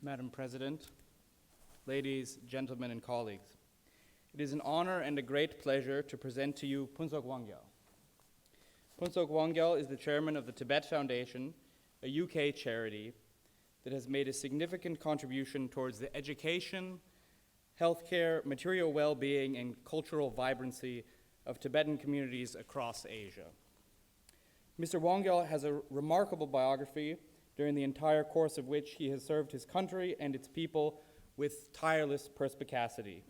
Madam President, ladies, gentlemen, and colleagues. It is an honor and a great pleasure to present to you Phuntsog Wangyal. Phuntsog Wangyal is the chairman of the Tibet Foundation, a UK charity that has made a significant contribution towards the education, healthcare, material well-being, and cultural vibrancy of Tibetan communities across Asia. Mr. Wangyal has a remarkable biography during the entire course of which he has served his country and its people with tireless perspicacity.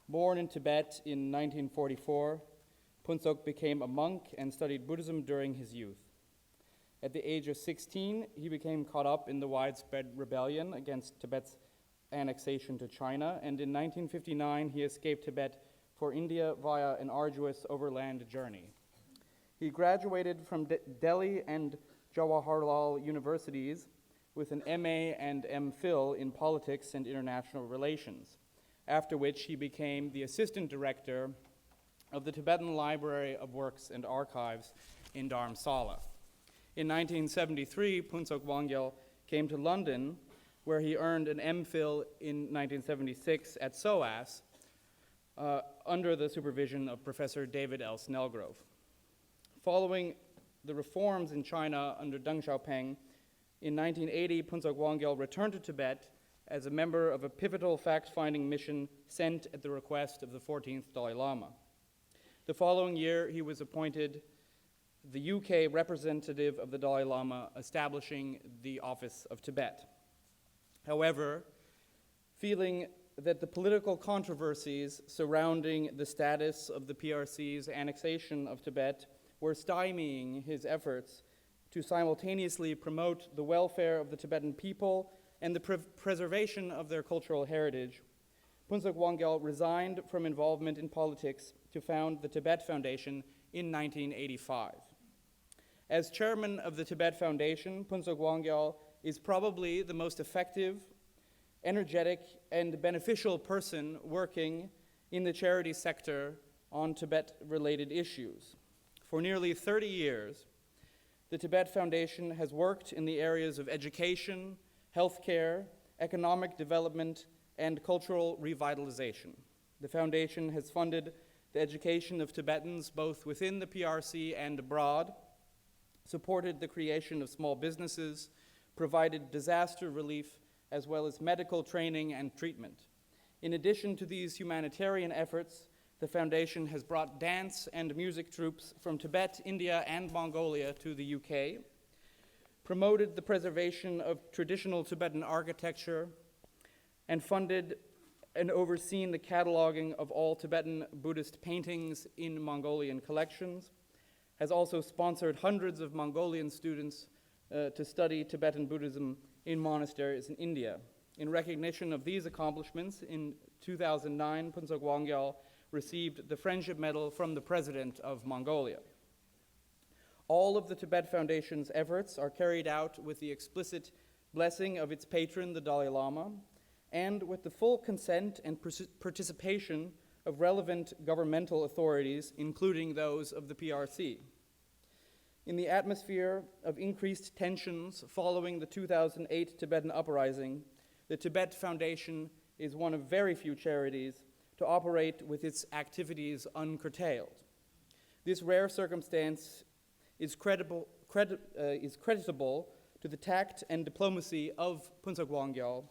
Born in Tibet in 1944, Phuntsog became a monk and studied Buddhism during his youth. At the age of 16, he became caught up in the widespread rebellion against Tibet's annexation to China, and in 1959 he escaped Tibet for India via an arduous overland journey. He graduated from Delhi and Jawaharlal universities with an MA and MPhil in politics and international relations, after which he became the assistant director of the Tibetan Library of Works and Archives in Dharamsala. In 1973, Phuntsog Wangyal came to London, where he earned an MPhil in 1976 at SOAS under the supervision of Professor David L. Snellgrove. Following the reforms in China under Deng Xiaoping, in 1980, Phuntsog Wangyal returned to Tibet as a member of a pivotal fact-finding mission sent at the request of the 14th Dalai Lama. The following year, he was appointed the UK representative of the Dalai Lama, establishing the Office of Tibet. However, feeling that the political controversies surrounding the status of the PRC's annexation of Tibet were stymieing his efforts to simultaneously promote the welfare of the Tibetan people and the preservation of their cultural heritage, Phuntsog Wangyal resigned from involvement in politics to found the Tibet Foundation in 1985. As chairman of the Tibet Foundation, Phuntsog Wangyal is probably the most effective, energetic, and beneficial person working in the charity sector on Tibet-related issues. For nearly 30 years, the Tibet Foundation has worked in the areas of education, healthcare, economic development, and cultural revitalization. The foundation has funded the education of Tibetans both within the PRC and abroad, supported the creation of small businesses, provided disaster relief, as well as medical training and treatment. In addition to these humanitarian efforts, the foundation has brought dance and music troupes from Tibet, India, and Mongolia to the UK, promoted the preservation of traditional Tibetan architecture, and funded and overseen the cataloging of all Tibetan Buddhist paintings in Mongolian collections, has also sponsored hundreds of Mongolian students to study Tibetan Buddhism in monasteries in India. In recognition of these accomplishments, in 2009, Phuntsog Wangyal received the Friendship Medal from the President of Mongolia. All of the Tibet Foundation's efforts are carried out with the explicit blessing of its patron, the Dalai Lama, and with the full consent and participation of relevant governmental authorities, including those of the PRC. In the atmosphere of increased tensions following the 2008 Tibetan uprising, the Tibet Foundation is one of very few charities to operate with its activities uncurtailed. This rare circumstance is creditable to the tact and diplomacy of Phuntsog Wangyal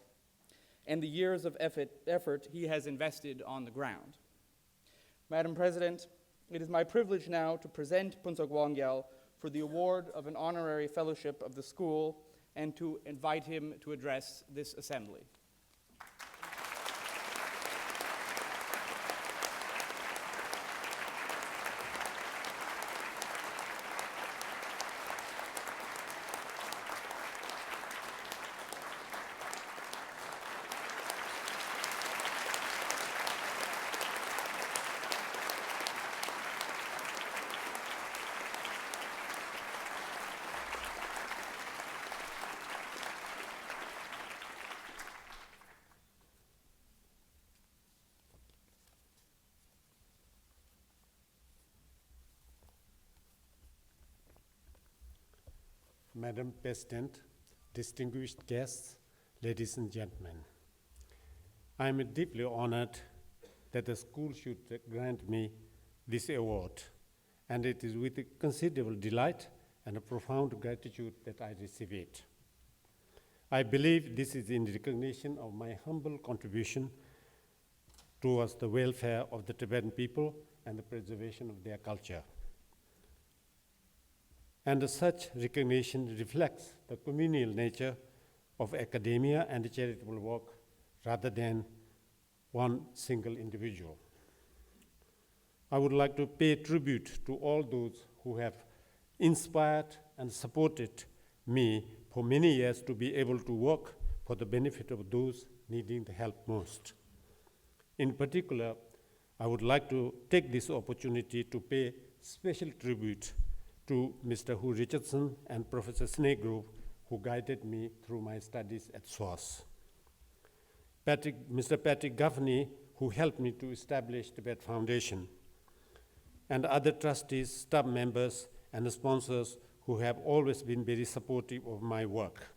and the years of effort he has invested on the ground. Madam President, it is my privilege now to present Phuntsog Wangyal for the award of an honorary fellowship of the school and to invite him to address this assembly. Madam President, distinguished guests, ladies and gentlemen. I am deeply honored that the school should grant me this award, and it is with considerable delight and a profound gratitude that I receive it. I believe this is in recognition of my humble contribution towards the welfare of the Tibetan people and the preservation of their culture. And such recognition reflects the communal nature of academia and charitable work rather than one single individual. I would like to pay tribute to all those who have inspired and supported me for many years to be able to work for the benefit of those needing the help most. In particular, I would like to take this opportunity to pay special tribute to Mr. Hu Richardson and Professor Sneggrove, who guided me through my studies at SOAS. Mr. Patrick Gaffney, who helped me to establish Tibet Foundation, and other trustees, staff members, and sponsors who have always been very supportive of my work.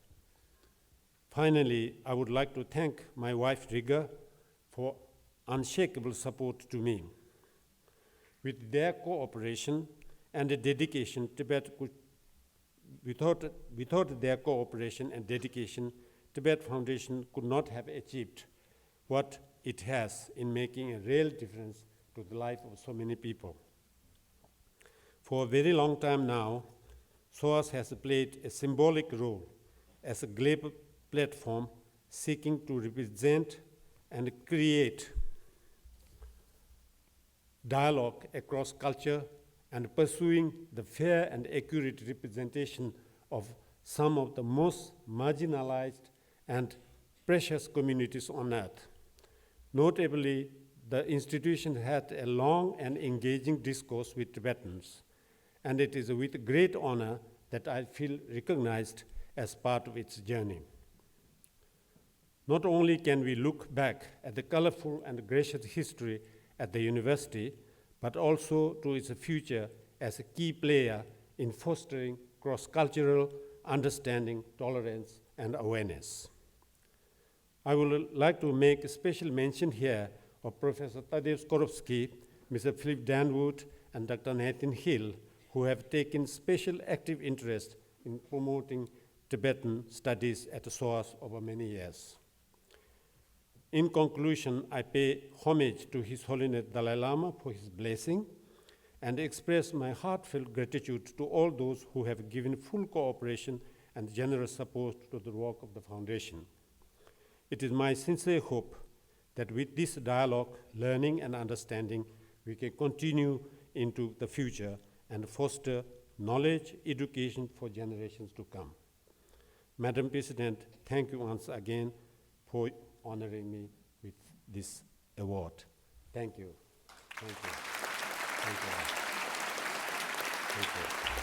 Finally, I would like to thank my wife, Riga, for unshakable support to me. With their cooperation and dedication, without their cooperation and dedication, Tibet Foundation could not have achieved what it has in making a real difference to the life of so many people. For a very long time now, SOAS has played a symbolic role as a global platform seeking to represent and create dialogue across culture and pursuing the fair and accurate representation of some of the most marginalized and precious communities on earth. Notably, the institution had a long and engaging discourse with Tibetans, and it is with great honor that I feel recognized as part of its journey. Not only can we look back at the colorful and gracious history at the university, but also to its future as a key player in fostering cross-cultural understanding, tolerance, and awareness. I would like to make a special mention here of Professor Tadeusz Korowski, Mr. Philip Danwood, and Dr. Nathan Hill, who have taken special active interest in promoting Tibetan studies at SOAS over many years. In conclusion, I pay homage to His Holiness Dalai Lama for his blessing and express my heartfelt gratitude to all those who have given full cooperation and generous support to the work of the Foundation. It is my sincere hope that with this dialogue, learning, and understanding, we can continue into the future and foster knowledge, education for generations to come. Madam President, thank you once again for honoring me with this award. Thank you. Thank you. Thank you. Thank you.